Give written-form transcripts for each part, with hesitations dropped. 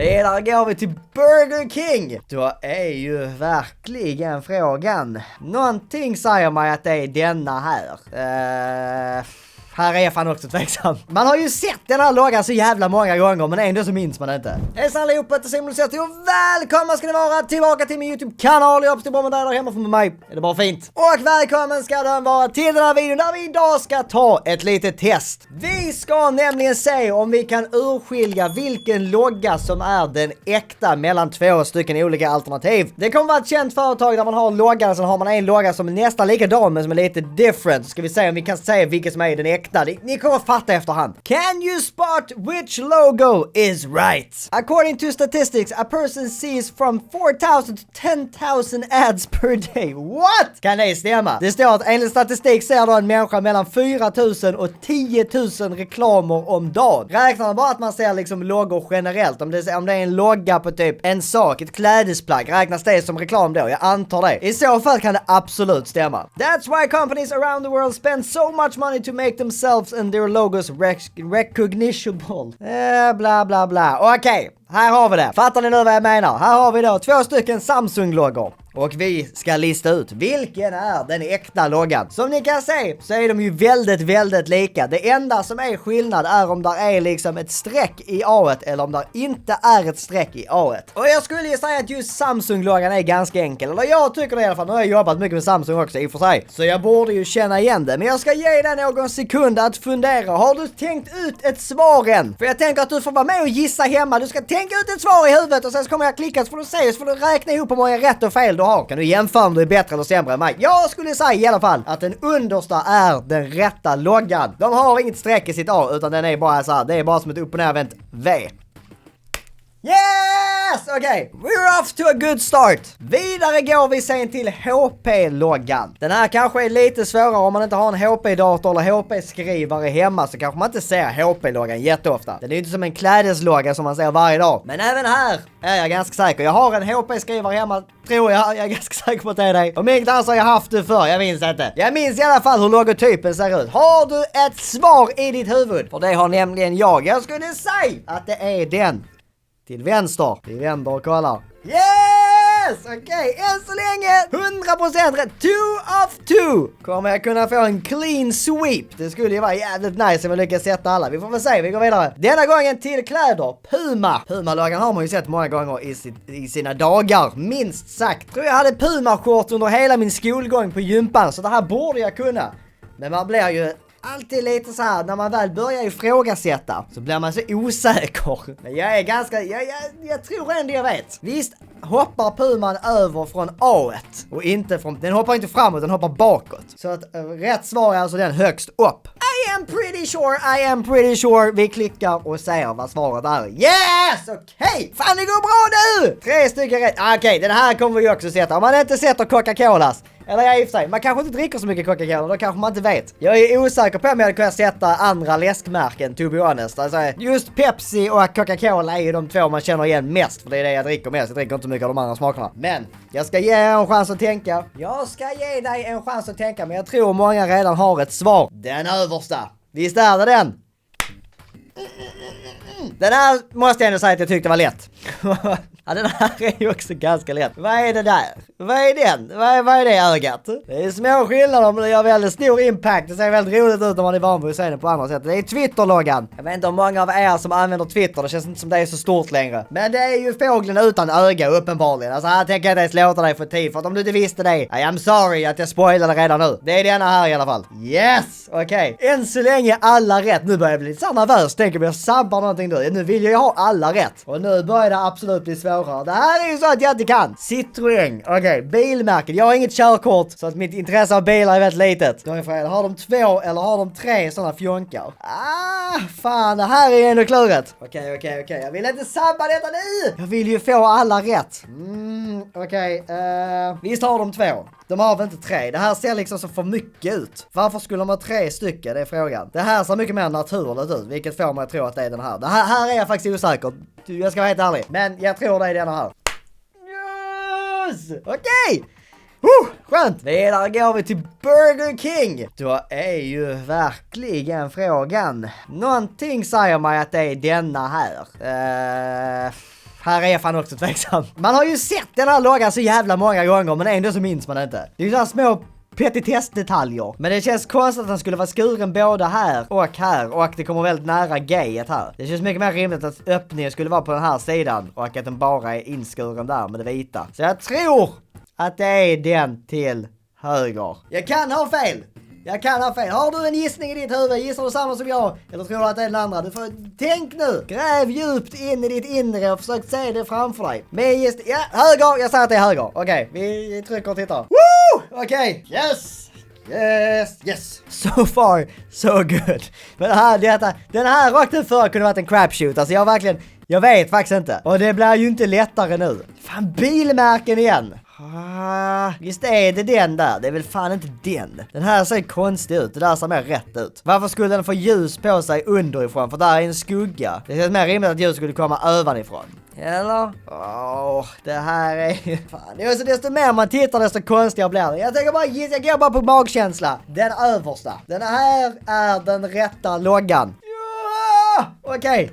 Vidare går vi till Burger King. Då är ju verkligen frågan. Någonting säger mig att det är denna här. Här är fan också tveksam. Man har ju sett den här loggan så jävla många gånger, men ändå så minns man inte. Hejsan allihopa, det är Simon Lucetti och välkomna ska ni vara tillbaka till min YouTube-kanal. Jag hoppas det är bra med dig där hemma från mig. Är det bara fint? Och välkommen ska den vara till den här videon där vi idag ska ta ett litet test. Vi ska nämligen se om vi kan urskilja vilken logga som är den äkta mellan två stycken olika alternativ. Det kommer vara ett känt företag där man har loggan, så har man en logga som är nästan likadan men som är lite different. Så ska vi se om vi kan se vilken som är den äkta. Ni kommer fatta efterhand. Can you spot which logo is right? According to statistics, a person sees from 4,000 to 10,000 ads per day. What? Kan det stämma? Det står att enligt statistik ser då en människa mellan 4,000 och 10,000 reklamer om dagen. Räknar man bara att man ser liksom loggor generellt. Om det är en logga på typ en sak, ett klädesplagg, räknas det som reklam då? Jag antar det. I så fall kan det absolut stämma. That's why companies around the world spend so much money to make themselves and their logos recognizable. Bla bla bla. Okej, här har vi det. Fattar ni nu vad jag menar? Här har vi då 2 stycken Samsung-loggor. Och vi ska lista ut vilken är den äkta loggan. Som ni kan se så är de ju väldigt lika. Det enda som är skillnad är om där är liksom ett streck i A-et eller om där inte är ett streck i A-et. Och jag skulle ju säga att just Samsung-loggan är ganska enkel. Eller jag tycker det i alla fall. Nu har jag jobbat mycket med Samsung också i och för sig. Så jag borde ju känna igen det. Men jag ska ge dig någon sekund att fundera. Har du tänkt ut ett svar än? För jag tänker att du får vara med och gissa hemma. Du ska tänka ut ett svar i huvudet och sen så kommer jag klicka så får du se. Så får du räkna ihop hur många rätt och fel du har. Kan du jämföra om du är bättre eller sämre än mig? Jag skulle säga i alla fall att den understa är den rätta loggan. De har inget streck i sitt A utan den är bara så här. Det är bara som ett upp och nervänt V. Yes! Okej. We're off to a good start. Vidare går vi sen till HP-loggan. Den här kanske är lite svårare om man inte har en HP-dator eller HP-skrivare hemma, så kanske man inte ser HP-loggan jätteofta. Den är ju inte som en klädeslogga som man ser varje dag. Men även här är jag ganska säker. Jag har en HP-skrivare hemma, tror jag. Jag är ganska säker på att det är det. Om inte annars har jag haft det för. Jag minns inte. Jag minns i alla fall hur logotypen ser ut. Har du ett svar i ditt huvud? För det har nämligen jag. Jag skulle säga att det är den. Till vänster. Vi vänder och kollar. Yes! Okej, än så länge 100% rätt. 2 of 2. Kommer jag kunna få en clean sweep? Det skulle ju vara jävligt nice om jag lyckas sätta alla. Vi får väl se, vi går vidare. Denna gången till kläder. Puma. Puma-loggan har man ju sett många gånger i sina dagar. Minst sagt. Tror jag hade Puma-shorts under hela min skolgång på gympan. Så det här borde jag kunna. Men man blir ju alltid lite så här, när man väl börjar ifrågasätta så blir man så osäker. Men jag är ganska, jag tror ändå jag vet. Visst hoppar Puman över från A1 och inte från, den hoppar inte framåt, den hoppar bakåt. Så att rätt svar är alltså den högst upp. I am pretty sure. Vi klickar och ser vad svaret är. Yes! Okej! Fan, det går bra nu! 3 stycken rätt. Okej, den här kommer vi också sätta. Om man inte sätter Coca-Colas. Eller jag i och för sig, man kanske inte dricker så mycket Coca-Cola, då kanske man inte vet. Jag är osäker på om jag hade kunnat sätta andra läskmärken, to be honest. Alltså, just Pepsi och Coca-Cola är ju de två man känner igen mest, för det är det jag dricker mest. Jag dricker inte mycket av de andra smakerna. Men jag ska ge en chans att tänka. Jag ska ge dig en chans att tänka, men jag tror många redan har ett svar. Den översta. Visst är det den? Den här måste jag ändå säga att jag tyckte var lätt. Ja, den här är ju också ganska lätt. Vad är det där? Vad är den? Vad är det ögat? Det är små skillnader, men det gör väldigt stor impact. Det ser väldigt roligt ut om man är van vid att se den på andra sätt. Det är Twitter-loggan. Jag vet inte om många av er som använder Twitter. Det känns inte som det är så stort längre. Men det är ju fågeln utan öga, uppenbarligen. Alltså här tänker jag inte ens låta dig få tid. För att om du inte visste det, I am sorry att jag spoilade redan nu. Det är denna här i alla fall. Yes! Okej. Än så länge alla rätt. Nu börjar jag bli så nervös. Tänker vi jag sabbar någonting nu. Nu vill jag ha alla rätt. Och nu börjar det absolut bli svårare. Det här är ju så att jag inte kan. Citroën. Okej, bilmärket. Jag har inget körkort, så att mitt intresse av bilar är väldigt litet. Då är frågan, har de 2 eller har de 3 sådana fjonkar? Fan, det här är ändå klurigt. Okej. Jag vill inte sabba detta nu. Jag vill ju få alla rätt. Okej. Visst har de 2. De har väl inte 3. Det här ser liksom så för mycket ut. Varför skulle de ha 3 stycken? Det är frågan. Det här ser mycket mer naturligt ut. Vilket får mig att tro att det är den här. Det här är jag faktiskt osäker. Jag ska vara helt ärlig. Men jag tror det är den här. Yes! Okej! Skönt! Vidare går vi till Burger King. Då är ju verkligen frågan. Någonting säger mig att det är denna här. Här är fan också tveksam. Man har ju sett den här loggan så jävla många gånger, men ändå så minns man det inte. Det är ju sådana små petitessdetaljer. Men det känns konstigt att den skulle vara skuren både här, och det kommer väldigt nära gayet här. Det känns mycket mer rimligt att öppningen skulle vara på den här sidan och att den bara är inskuren där med det vita. Så jag tror att det är den till höger. Jag kan ha fel! Har du en gissning i ditt huvud? Gissar du samma som jag? Eller tror du att det är den andra? Du får tänk nu. Gräv djupt in i ditt inre och försök se det framför dig. Med gissning. Ja, höger. Jag säger att det är höger. Okej, vi trycker och tittar. Woo! Okej. Yes. So far, so good. Men den här rakt ut för kunde varit en crapshoot. Alltså jag vet faktiskt inte. Och det blir ju inte lättare nu. Fan, bilmärken igen. Visst är det den där? Det är väl fan inte den. Den här ser konstig ut. Det där ser mer rätt ut. Varför skulle den få ljus på sig underifrån? För där är en skugga. Det känns mer rimligt att ljus skulle komma ovanifrån. Eller? Det här är... Fan, det är så desto mer man tittar desto konstigare blir det. Jag går bara på magkänsla. Den översta. Den här är den rätta loggan. Ja! Okej.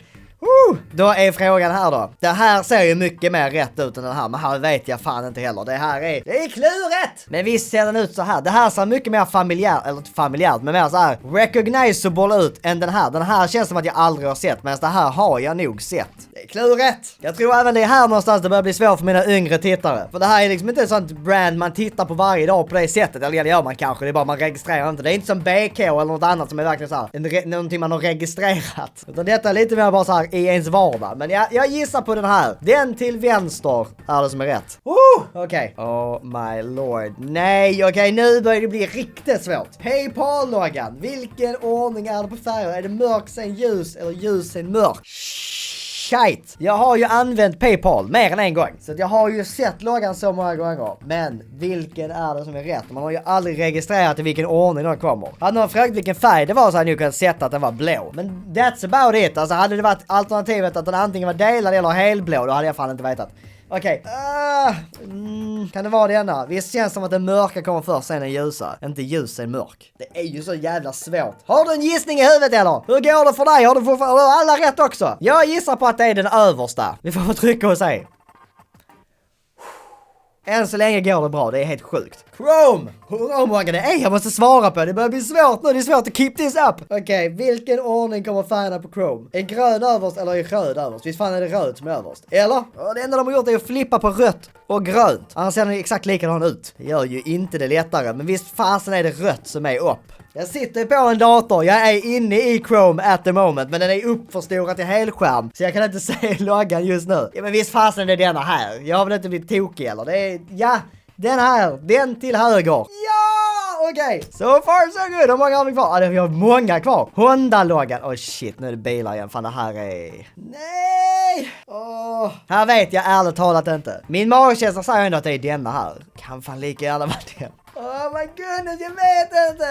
Då är frågan här då. Det här ser ju mycket mer rätt ut än den här. Men här vet jag fan inte heller. Det är kluret! Men visst ser den ut så här. Det här ser mycket mer familjärt. Men mer så här recognizable ut än den här. Den här känns som att jag aldrig har sett. Men det här har jag nog sett. Det är kluret! Jag tror även det är här någonstans det börjar bli svårt för mina yngre tittare. För det här är liksom inte ett sånt brand man tittar på varje dag på det sättet. Eller det gör man kanske. Det är bara man registrerar inte. Det är inte som BK eller något annat som är verkligen så här. Någonting man har registrerat. Utan detta är lite mer bara så här i ens vardag. Men jag gissar på den här. Den till vänster är det som är rätt. Okej. Oh my lord. Nej, okej. Nu börjar det bli riktigt svårt. PayPal-loggan. Vilken ordning är det på färger? Är det mörk sen ljus eller ljus sen mörk? Shit. Jag har ju använt PayPal mer än en gång. Så jag har ju sett loggan så många gånger. Men vilken är det som är rätt? Man har ju aldrig registrerat i vilken ordning den kommer. Hade någon frågat vilken färg det var så hade jag kunnat sett att den var blå. Men that's about it. Alltså hade det varit alternativet att den antingen var delad eller helblå, då hade jag fan inte vetat. Okej. Kan det vara denna? Visst känns som att den mörka kommer först, sen den ljusa. Inte ljus, sen mörk. Det är ju så jävla svårt. Har du en gissning i huvudet eller? Hur går det för dig? Har du alla rätt också? Jag gissar på att det är den översta. Vi får trycka och se. Än så länge går det bra, det är helt sjukt. Chrome! Hur många det är jag måste svara på, det börjar bli svårt nu, det är svårt att keep this up. Okej, vilken ordning kommer färgerna på Chrome? Är grön överst eller är röd överst? Visst fan är det röd som är överst? Eller? Det enda de har gjort är att flippa på rött och grönt. Annars ser den exakt likadan ut. Det gör ju inte det lättare, men visst fasen är det rött som är upp. Jag sitter på en dator, jag är inne i Chrome at the moment, men den är uppförstorad till helskärm, så jag kan inte se loggan just nu. Ja, men visst fasen är det denna här. Jag har väl inte blivit tokig eller? Det är, ja, den här, den till höger. Ja, okej. So far so good. Hur många har vi kvar? Ja, vi har många kvar. Honda-loggan. Shit, nu är det bilar igen. Fan, det här är... Nej! Här vet jag ärligt talat inte. Min magkänsla säger ändå att det är denna här. Kan fan lika gärna vara den. Oh my goodness, jag vet inte.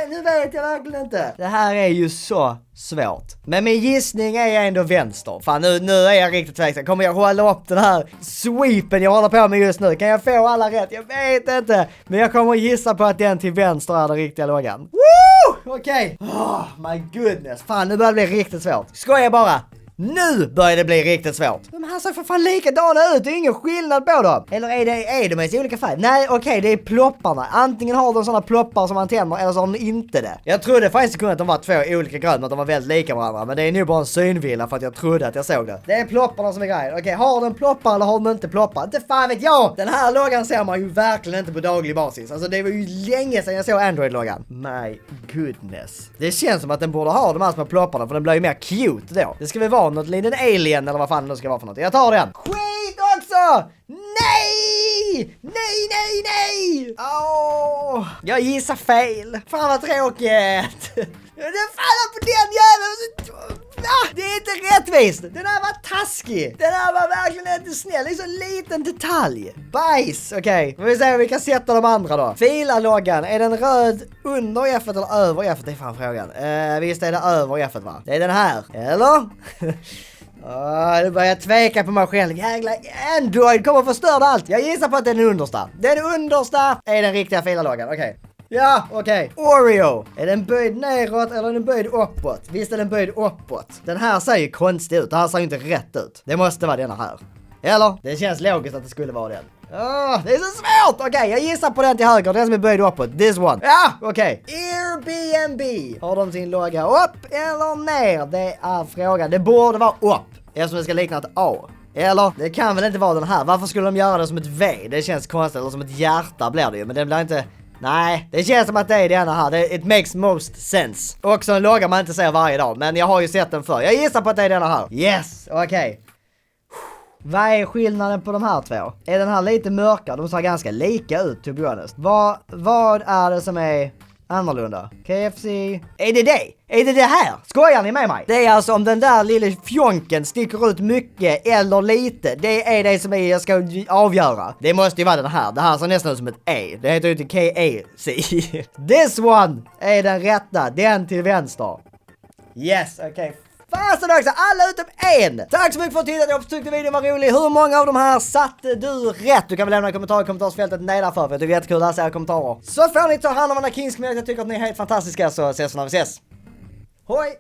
Nu vet jag verkligen inte. Det här är ju så svårt. Men min gissning är ändå vänster. Fan, nu är jag riktigt tveksam. Kommer jag hålla upp den här sweepen jag håller på med just nu? Kan jag få alla rätt? Jag vet inte. Men jag kommer gissa på att den till vänster är den riktiga loggan. Woo! Okej. Oh my goodness. Fan, nu börjar det bli riktigt svårt. Skojar bara. Nu börjar det bli riktigt svårt. De här ser för fan likadana ut. Det är ingen skillnad på dem. Eller är de i olika färg? Nej, okej, det är plopparna. Antingen har de sådana ploppar som man tänder eller så har de inte det. Jag trodde faktiskt att de var två olika gröna, att de var väldigt lika varandra. Men det är nog bara en synvilla för att jag trodde att jag såg det. Det är plopparna som är grejen. Okej, har de ploppar eller har de inte ploppar? Inte fan vet jag! Den här loggan ser man ju verkligen inte på daglig basis. Alltså det var ju länge sedan jag såg Android-loggan. My goodness. Det känns som att den borde ha de här små plopparna, för den blir ju mer cute då. Det ska väl vara något liten alien eller vad fan det ska vara för något. Jag tar den. Skit också! Nej! Nej! Jag gissar fel. Fan vad tråkigt. Den faller på den jäveln. Det är inte rättvist. Den här var taskig. Den här var verkligen inte snäll. Det är så en liten detalj. Bajs. Okej. Får vi se om vi kan sätta de andra då. Fila-loggan. Är den röd under F eller över F? Det är fan frågan. Visst är det över F va? Det är den här. Eller? Nu börjar jag tveka på mig själv. Jävla Android kommer förstöra allt. Jag gissar på att den är understa. Den understa är den riktiga fila-loggan. Okej. Ja, okej. Oreo. Är den böjd neråt eller är den böjd uppåt? Visst är den böjd uppåt. Den här ser ju konstig ut. Det här ser ju inte rätt ut. Det måste vara denna här. Eller? Det känns logiskt att det skulle vara den. Det är så svårt! Okej, jag gissar på den till höger. Den som är böjd uppåt. This one. Ja, okej. Airbnb. Har de sin logga upp eller ner? Det är frågan. Det borde vara upp. Eftersom det ska likna ett A. Eller? Det kan väl inte vara den här. Varför skulle de göra det som ett V? Det känns konstigt. Eller som ett hjärta blir det ju. Men det blir inte... Nej, det känns som att det är denna här. It makes most sense. Också en logga man inte ser varje dag. Men jag har ju sett den förr. Jag gissar på att det är denna här. Yes, okej. Vad är skillnaden på de här två? Är den här lite mörkare? De ser ganska lika ut, to be honest. Vad är det som är annorlunda? KFC... Är det det? Är det här? Skojar ni med mig? Det är alltså om den där lilla fjonken sticker ut mycket eller lite. Det är det som jag ska avgöra. Det måste ju vara den här. Det här ser nästan ut som ett E. Det heter ju inte KAC. This one är den rätta. Den till vänster. Yes, okej. Fasen också, alla utom en! Tack så mycket för att tittat, jag tyckte videon var rolig. Hur många av de här satte du rätt? Du kan väl lämna en kommentar i kommentarsfältet nedanför, för jag tycker det är jättekul att läsa era kommentarer. Så får ni ta hand om den här Kings, jag tycker att ni är helt fantastiska, så ses vi när vi ses. Hoj!